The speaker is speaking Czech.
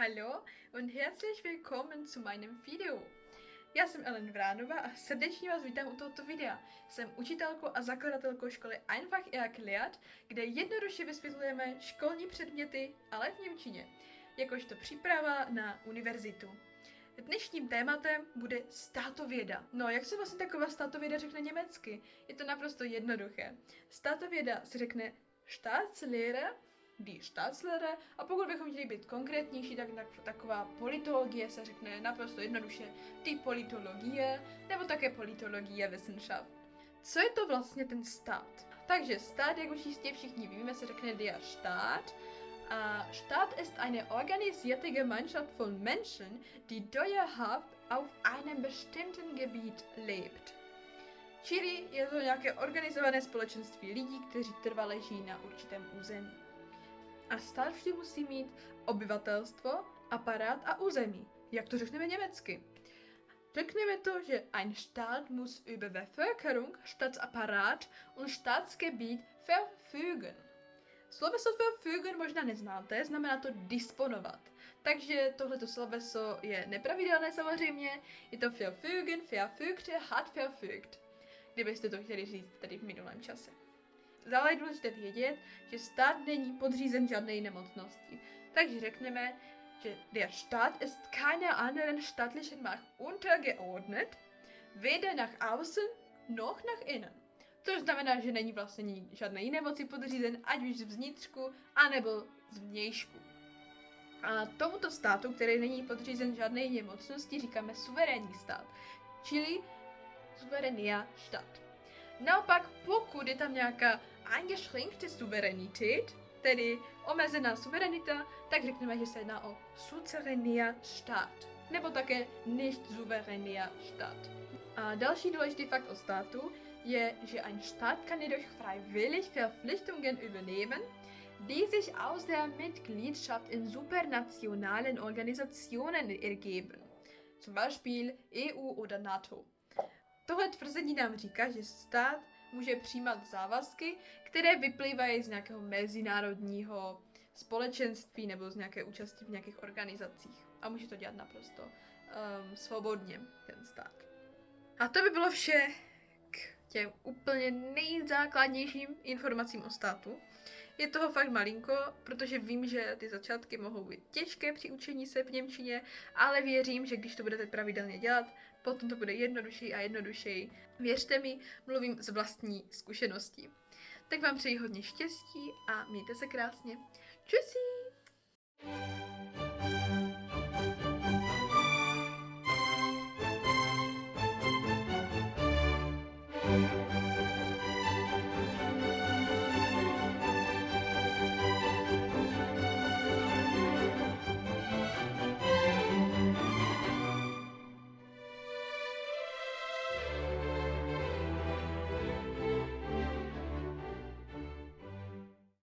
Hallo und herzlich willkommen zu meinem Video. Já jsem Ellen Vránová a srdečně vás vítám u tohoto videa. Jsem učitelkou a zakladatelkou školy Einfach erklärt, kde jednoduše vysvětlujeme školní předměty, ale v němčině, jakožto příprava na univerzitu. Dnešním tématem bude státověda. No, jak se vlastně taková státověda řekne německy? Je to naprosto jednoduché. Státověda se řekne Staatslehre, die Staatslehre, a pokud bychom chtěli být konkrétnější, tak taková politologie se řekne naprosto jednoduše die Politologie, nebo také Politologie Wissenschaft. Co je to vlastně ten stát? Takže stát, jak už jistě všichni víme, se řekne der Staat. Staat ist eine organisierte Gemeinschaft von Menschen, die dauerhaft auf einem bestimmten Gebiet lebt. Čili je to nějaké organizované společenství lidí, kteří trvale žijí na určitém území. A stát vždy musí mít obyvatelstvo, aparát a území. Jak to řekneme německy? Řekneme to, že ein Staat muss über Bevölkerung, Staatsapparat und Staatsgebiet verfügen. Sloveso verfügen možná neznáte, znamená to disponovat. Takže tohleto sloveso je nepravidelné samozřejmě, je to verfügen, verfügte, hat verfügt. Kdybyste to chtěli říct tady v minulém čase. Dále je důležité vědět, že stát není podřízen žádné jiné mocnosti. Takže řekneme, že der Staat ist keiner anderen staatlichen Macht untergeordnet, weder nach außen noch nach innen. Což znamená, že není vlastně žádné jiné moci podřízen, ať už zvnitřku, anebo zvnějšku. A tomuto státu, který není podřízen žádné jiné mocnosti, říkáme suverénní stát, čili suverénnia Staat. Naopak, pokud je tam nějaká eingeschränkte Souveränität, tedy omezená suverenita, tak řekneme, že se jedná o Suzerenia Staat, nebo také nicht souveränia Staat. A další důležitý fakt o státu je, že ein Staat kann jedoch freiwillig Verpflichtungen übernehmen, die sich aus der Mitgliedschaft in supranationalen Organisationen ergeben, zum Beispiel EU oder NATO. Tohle tvrzení nám říká, že stát může přijímat závazky, které vyplývají z nějakého mezinárodního společenství nebo z nějaké účasti v nějakých organizacích. A může to dělat naprosto svobodně, ten stát. A to by bylo vše k těm úplně nejzákladnějším informacím o státu. Je toho fakt malinko, protože vím, že ty začátky mohou být těžké při učení se v němčině, ale věřím, že když to budete pravidelně dělat, potom to bude jednodušší a jednodušší. Věřte mi, mluvím z vlastní zkušeností. Tak vám přeji hodně štěstí a mějte se krásně. Čusí!